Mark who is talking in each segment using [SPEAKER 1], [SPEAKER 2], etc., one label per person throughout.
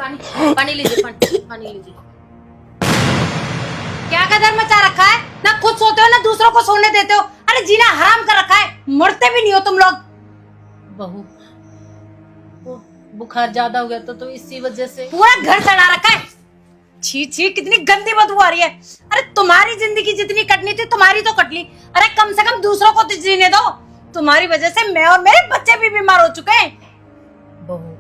[SPEAKER 1] पानी पानी लीजिए, पानी लीजिए। क्या कदर मचा रखा है, ना खुद सोते हो ना दूसरों को सोने देते हो। अरे जीना हराम कर रखा है, मरते भी नहीं हो तुम लोग। बहू वो बुखार ज्यादा हो गया तो इसी वजह से पूरा घर सड़ा रखा है। छी छी, कितनी गंदी बदबू आ रही है। अरे तुम्हारी जिंदगी जितनी कटनी थी तुम्हारी तो कट ली, अरे कम से कम दूसरों को तो जीने दो। तुम्हारी वजह से मैं और मेरे बच्चे भी बीमार हो चुके हैं। बहू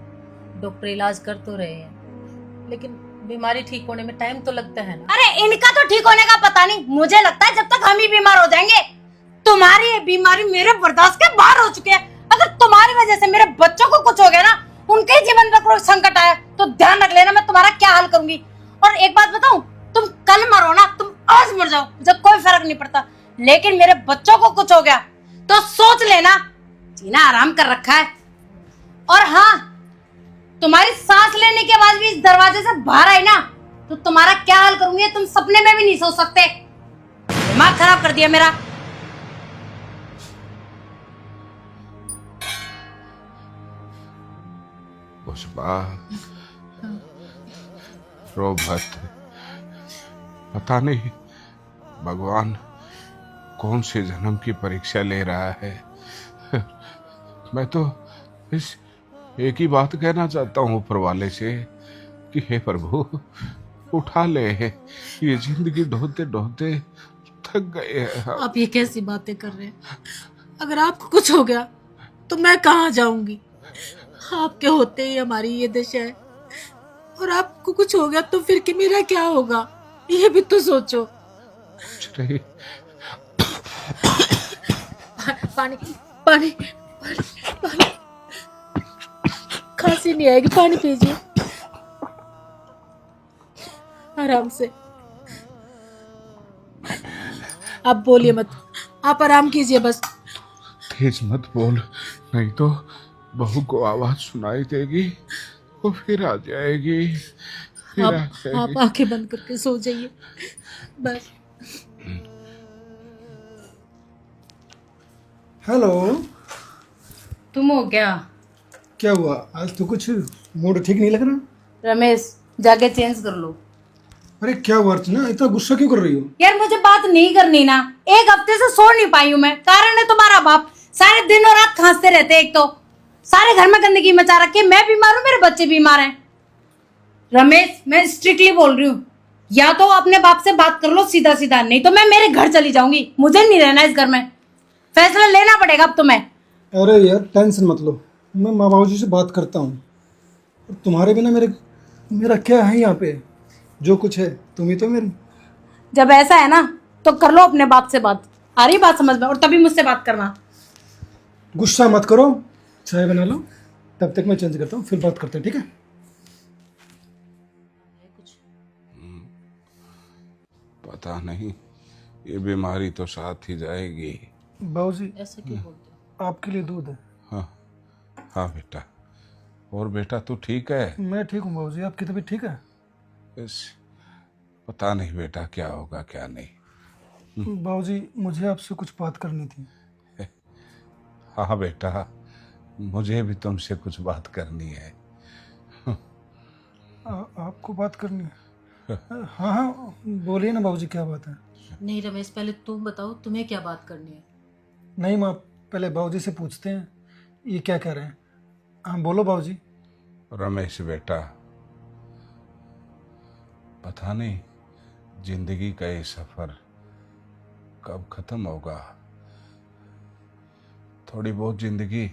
[SPEAKER 1] डॉक्टर इलाज कर तो रहे हैं, लेकिन बीमारी ठीक होने में टाइम तो लगता है ना। अरे इनका तो ठीक होने का पता नहीं, मुझे लगता है जब तक हम ही बीमार हो जाएंगे। तुम्हारी ये बीमारी मेरे बर्दाश्त के बाहर हो चुकी है। अगर तुम्हारी वजह से मेरे बच्चों को कुछ हो गया ना, उनके जीवन में कोई संकट आया तो ध्यान रख लेना मैं तुम्हारा क्या हाल करूंगी। और एक बात बताऊं, तुम कल मरो ना, तुम आज मर जाओ, मुझे कोई फर्क नहीं पड़ता, लेकिन मेरे बच्चों को कुछ हो गया तो सोच लेना जीना आराम कर रखा है। और हाँ, तुम्हारी सांस लेने के बाद भी इस दरवाजे से बाहर आई ना तो तुम्हारा क्या हाल करूंगी तुम सपने में भी नहीं सोच सकते। दिमाग खराब कर दिया मेरा।
[SPEAKER 2] पुष्पा रो मत। पता नहीं भगवान कौन से जन्म की परीक्षा ले रहा है। मैं तो इस एक ही बात कहना चाहता हूँ ऊपर वाले से कि हे प्रभु उठा ले, ये जिंदगी ढोते ढोते थक गए हैं।
[SPEAKER 3] आप ये कैसी बातें कर रहे हैं? अगर आपको कुछ हो गया तो मैं कहाँ जाऊंगी? आपके होते ही हमारी ये दशा है, और आपको कुछ हो गया तो फिर कि मेरा क्या होगा, ये भी तो सोचो।
[SPEAKER 2] कुछ नहीं।
[SPEAKER 3] पानी पानी पानी पानी, खांसी नहीं आएगी, पानी पीजिए आराम से। आप बोलिए मत, आप आराम कीजिए बस।
[SPEAKER 2] तेज मत बोल, नहीं तो बहू को आवाज सुनाई देगी, वो फिर आ जाएगी,
[SPEAKER 3] आप आंखें बंद करके सो जाइए बस।
[SPEAKER 4] हेलो।
[SPEAKER 1] तुम हो क्या?
[SPEAKER 4] क्या हुआ आज? तो कुछ मूड ठीक नहीं लग रहा।
[SPEAKER 1] रमेश जाके चेंज कर लो।
[SPEAKER 4] अरे क्या हुआ अर्चना, इतना गुस्सा क्यों कर रही हो?
[SPEAKER 1] यार मुझे बात नहीं करनी ना, एक हफ्ते से सो नहीं पाई हूँ मैं। कारण है तुम्हारा बाप, सारे दिन और रात खांसते रहते। एक तो सारे घर में गंदगी मचा रखी है, मैं बीमार हूँ, मेरे बच्चे बीमार हैं। रमेश मैं स्ट्रिक्टली बोल रही हूँ, या तो अपने बाप से बात कर लो सीधा सीधा, नहीं तो मैं मेरे घर चली जाऊंगी। मुझे नहीं रहना इस घर में, फैसला लेना पड़ेगा अब तुम्हें।
[SPEAKER 4] अरे यार टेंशन मत लो, मैं माँ बाबू जी से बात करता हूँ। तुम्हारे बिना मेरा क्या है यहाँ पे? जो कुछ है तुम ही तो मेरी।
[SPEAKER 1] जब ऐसा है ना तो कर लो अपने बाप से बात, आ रही बात समझ में, और तभी मुझसे बात करना।
[SPEAKER 4] गुस्सा मत करो, चाय बना लो, तब तक मैं चेंज करता हूँ, फिर बात करते हैं, ठीक है?
[SPEAKER 2] पता नहीं ये बीमारी तो साथ ही जाएगी।
[SPEAKER 4] बाबू जी
[SPEAKER 3] ऐसा क्यों बोलते हो?
[SPEAKER 4] आपके लिए दूध है।
[SPEAKER 2] हाँ हाँ बेटा। और बेटा तू ठीक है?
[SPEAKER 4] मैं ठीक हूँ बाबू जी, आपकी तबीयत ठीक है?
[SPEAKER 2] बस पता नहीं बेटा क्या होगा क्या नहीं।
[SPEAKER 4] बाबू जी मुझे आपसे कुछ बात करनी थी।
[SPEAKER 2] हाँ बेटा, मुझे भी तुमसे कुछ बात करनी है।
[SPEAKER 4] आपको बात करनी है? हाँ हाँ बोलिए ना बाबूजी, क्या बात है?
[SPEAKER 3] नहीं रमेश, पहले तुम बताओ तुम्हें क्या बात करनी है।
[SPEAKER 4] नहीं माँ, पहले बाबूजी से पूछते हैं ये क्या कह रहे हैं। हाँ बोलो बाबूजी।
[SPEAKER 2] रमेश बेटा, पता नहीं जिंदगी का ये सफर कब खत्म होगा। थोड़ी बहुत जिंदगी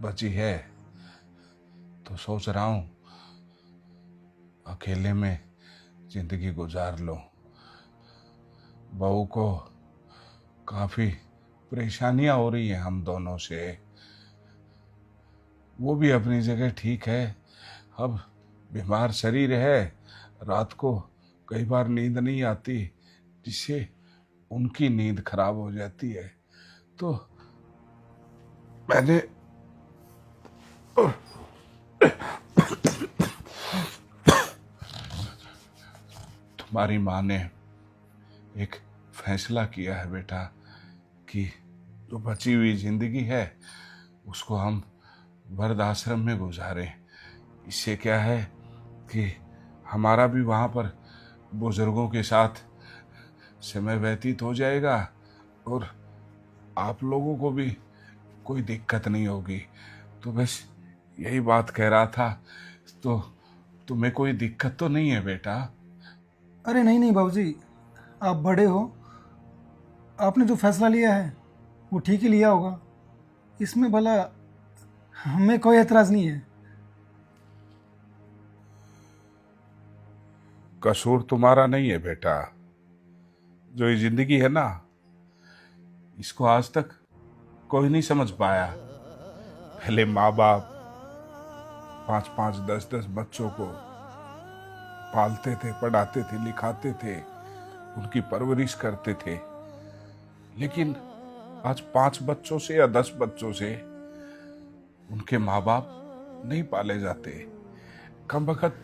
[SPEAKER 2] बची है तो सोच रहा हूं अकेले में जिंदगी गुजार लो। बहू को काफी परेशानियां हो रही हैं हम दोनों से। वो भी अपनी जगह ठीक है, अब बीमार शरीर है, रात को कई बार नींद नहीं आती, जिससे उनकी नींद खराब हो जाती है। तो मैंने तुम्हारी माँ ने एक फैसला किया है बेटा कि जो बची हुई जिंदगी है उसको हम वृद्ध आश्रम में गुजारें। इससे क्या है कि हमारा भी वहाँ पर बुजुर्गों के साथ समय व्यतीत हो जाएगा और आप लोगों को भी कोई दिक्कत नहीं होगी। तो बस यही बात कह रहा था। तो तुम्हें कोई दिक्कत तो नहीं है बेटा?
[SPEAKER 4] अरे नहीं नहीं बाबूजी, आप बड़े हो, आपने जो फैसला लिया है वो ठीक ही लिया होगा, इसमें भला हमें कोई एतराज़ नहीं है।
[SPEAKER 2] कसूर तुम्हारा नहीं है बेटा। जो ये जिंदगी है ना, इसको आज तक कोई नहीं समझ पाया। पहले माँ बाप 5-5, 10-10 बच्चों को पालते थे, पढ़ाते थे, लिखाते थे, उनकी परवरिश करते थे। लेकिन आज 5 बच्चों से या 10 बच्चों से उनके माँ बाप नहीं पाले जाते। कम वक्त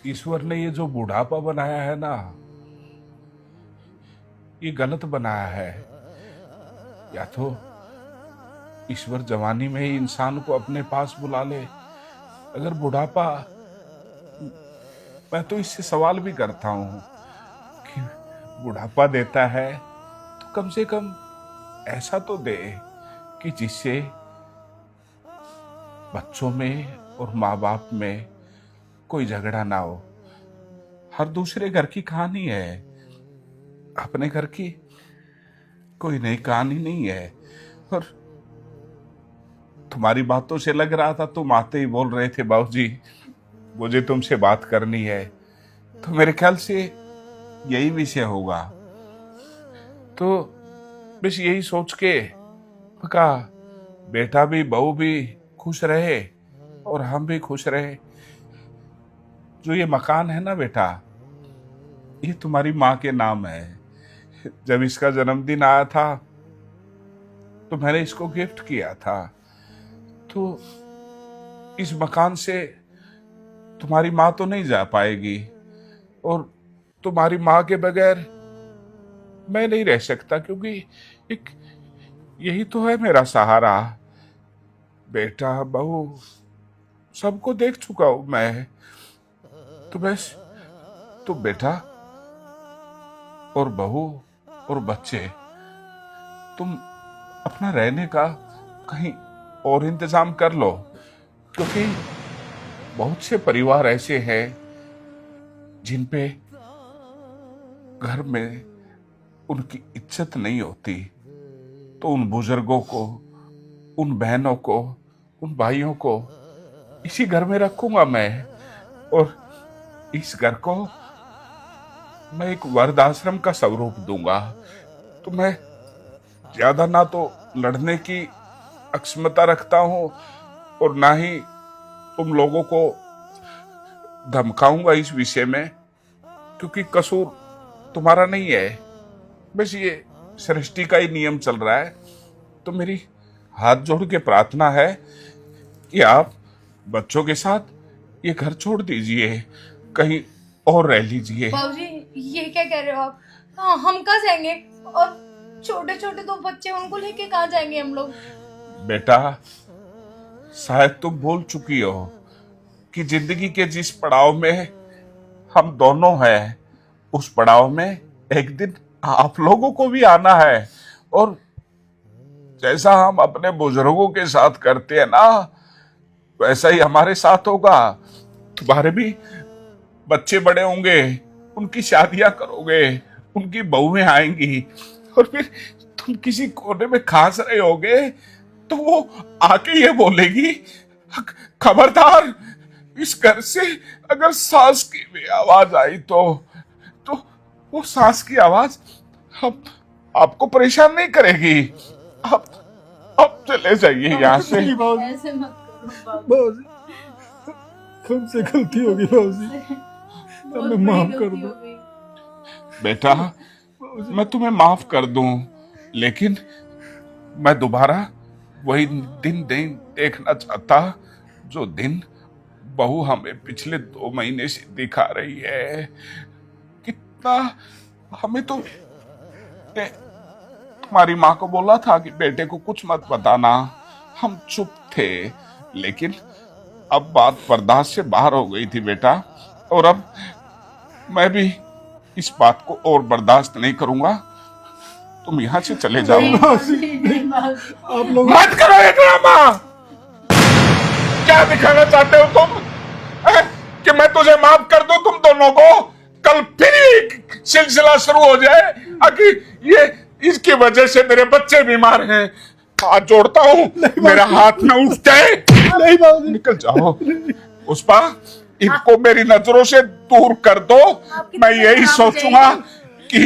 [SPEAKER 2] ईश्वर ने ये जो बुढ़ापा बनाया है ना, ये गलत बनाया है। या तो ईश्वर जवानी में ही इंसान को अपने पास बुला ले। अगर बुढ़ापा, मैं तो इससे सवाल भी करता हूं कि बुढ़ापा देता है तो कम से कम ऐसा तो दे कि जिससे बच्चों में और माँ बाप में कोई झगड़ा ना हो। हर दूसरे घर की कहानी है, अपने घर की कोई नई कहानी नहीं है। और तुम्हारी बातों से लग रहा था, तुम आते ही बोल रहे थे बाबूजी मुझे तुमसे बात करनी है। तो मेरे ख्याल से यही विषय होगा। तो बस यही सोच के कहा बेटा भी बहू भी खुश रहे और हम भी खुश रहे। जो ये मकान है ना बेटा, ये तुम्हारी माँ के नाम है। जब इसका जन्मदिन आया था तो मैंने इसको गिफ्ट किया था। तो इस मकान से तुम्हारी माँ तो नहीं जा पाएगी और तुम्हारी माँ के बगैर मैं नहीं रह सकता, क्योंकि एक यही तो है मेरा सहारा। बेटा बहू सबको देख चुका हूं मैं। तो बस तो बेटा और बहू और बच्चे, तुम अपना रहने का कहीं और इंतजाम कर लो, क्योंकि बहुत से परिवार ऐसे हैं जिन पे घर में उनकी इज्जत नहीं होती। तो उन बुजुर्गों को, उन बहनों को, उन भाइयों को इसी घर में रखूंगा मैं। और इस घर को मैं एक वृद्धाश्रम का स्वरूप दूंगा। तो मैं ज्यादा ना तो लड़ने की अक्षमता रखता हूं और ना ही तुम लोगों को धमकाऊंगा इस विषय में, क्योंकि कसूर तुम्हारा नहीं है। बस ये सृष्टि का ही नियम चल रहा है। तो मेरी हाथ जोड़ के प्रार्थना है कि आप बच्चों के साथ ये घर छोड़ दीजिए, कहीं और रह लीजिए।
[SPEAKER 1] बाबूजी ये क्या कह रहे हो आप? हाँ, हम कहाँ जाएंगे? और छोटे छोटे 2 बच्चे, उनको लेके कहाँ जाएंगे हम लोग?
[SPEAKER 2] बेटा शायद तुम भूल चुकी हो कि जिंदगी के जिस पड़ाव में हम दोनों हैं, उस पड़ाव में एक दिन आप लोगों को भी आना है। और जैसा हम अपने बुजुर्गों के साथ करते हैं ना, वैसा ही हमारे साथ होगा। तुम्हारे भी बच्चे बड़े होंगे, उनकी शादियां करोगे, उनकी बहुएं आएंगी, और फिर तुम किसी कोने में खास रहे होगे तो वो आके ये बोलेगी खबरदार, इस घर से अगर सांस की भी आवाज आई तो वो सांस की आवाज हम आपको परेशान नहीं करेगी। आप चले जाइए यहाँ से।
[SPEAKER 4] नहीं बाबूजी,
[SPEAKER 1] ऐसे मत करो
[SPEAKER 4] बाबूजी हमसे गलती होगी बाबूजी, हमें माफ कर दो।
[SPEAKER 2] बेटा मैं तुम्हें माफ कर दूं, लेकिन मैं दोबारा वही दिन नहीं देखना चाहता जो दिन बहू हमें पिछले 2 महीने से दिखा रही है। कितना हमें तो तुम्हारी माँ को बोला था कि बेटे को कुछ मत बताना, हम चुप थे। लेकिन अब बात बर्दाश्त से बाहर हो गई थी बेटा, और अब मैं भी इस बात को और बर्दाश्त नहीं करूंगा। तुम यहाँ से चले जाओ।
[SPEAKER 4] आप लोग
[SPEAKER 2] मत करो ये ड्रामा। क्या दिखाना चाहते हो तुम? कि मैं तुझे माफ कर दूं तुम दोनों को? कल फिर एक सिलसिला शुरू हो जाए कि ये इसकी वजह से मेरे बच्चे बीमार हैं। हाथ जोड़ता हूँ, मेरा हाथ न उठ जाए।
[SPEAKER 4] नहीं बाबूजी,
[SPEAKER 2] निकल जाओ। पुष्पा, इनको मेरी नजरों से दूर कर दो। मैं यही सोचूंगा कि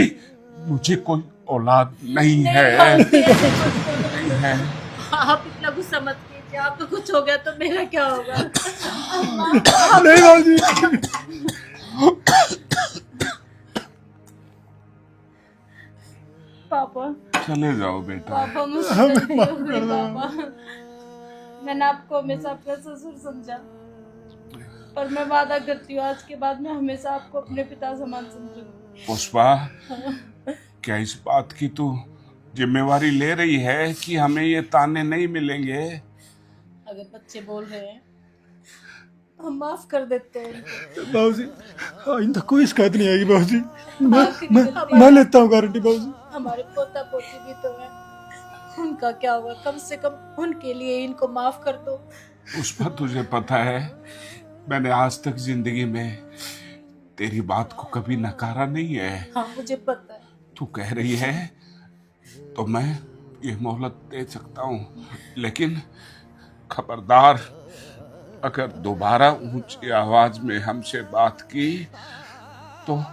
[SPEAKER 2] मुझे कोई औलाद नहीं है। नहीं है।
[SPEAKER 3] आप इतना गुस्सा मत कीजिए, आपको कुछ हो गया तो मेरा क्या होगा?
[SPEAKER 4] नहीं बाबूजी।
[SPEAKER 1] पापा,
[SPEAKER 2] चले जाओ बेटा।
[SPEAKER 1] पापा मुझसे गलती हो गई पापा। मैंने आपको हमेशा अपना ससुर समझा, पर मैं वादा करती हूँ आज के बाद मैं हमेशा आपको अपने पिता समान समझूंगी।
[SPEAKER 2] पुष्पा, क्या इस बात की तू जिम्मेवारी ले रही है कि हमें ये ताने नहीं मिलेंगे?
[SPEAKER 1] अगर बच्चे बोल रहे हैं हम माफ कर देते हैं।
[SPEAKER 4] बाबूजी, आइंदा कोई शिकायत नहीं आएगी बाबूजी।
[SPEAKER 1] आखिरी गलती
[SPEAKER 4] मैं लेता हूँ गारंटी बाबूजी।
[SPEAKER 1] हमारे पोता पोती भी तो है, उनका क्या होगा? कम से कम उनके लिए इनको माफ कर दो।
[SPEAKER 2] पुष्पा, तुझे पता है मैंने आज तक जिंदगी में तेरी बात को कभी नकारा नहीं है।
[SPEAKER 1] हाँ मुझे पता है।
[SPEAKER 2] तू कह रही है तो मैं ये मोहलत दे सकता हूँ, लेकिन खबरदार, अगर दोबारा ऊंची आवाज में हमसे बात की तो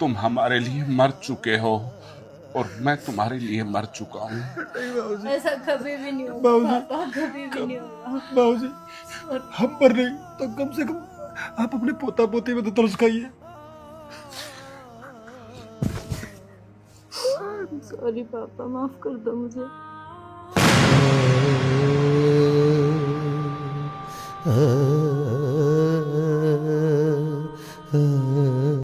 [SPEAKER 2] तुम हमारे लिए मर चुके हो और मैं तुम्हारे लिए मर चुका हूँ।
[SPEAKER 1] ऐसा कभी भी नहीं होगा पापा, कभी भी नहीं होगा।
[SPEAKER 4] बाबूजी, हम पर नहीं तो कम से कम आप अपने पोता पोती में तो तरस खाइए।
[SPEAKER 1] सॉरी पापा, माफ कर दो मुझे।
[SPEAKER 5] ah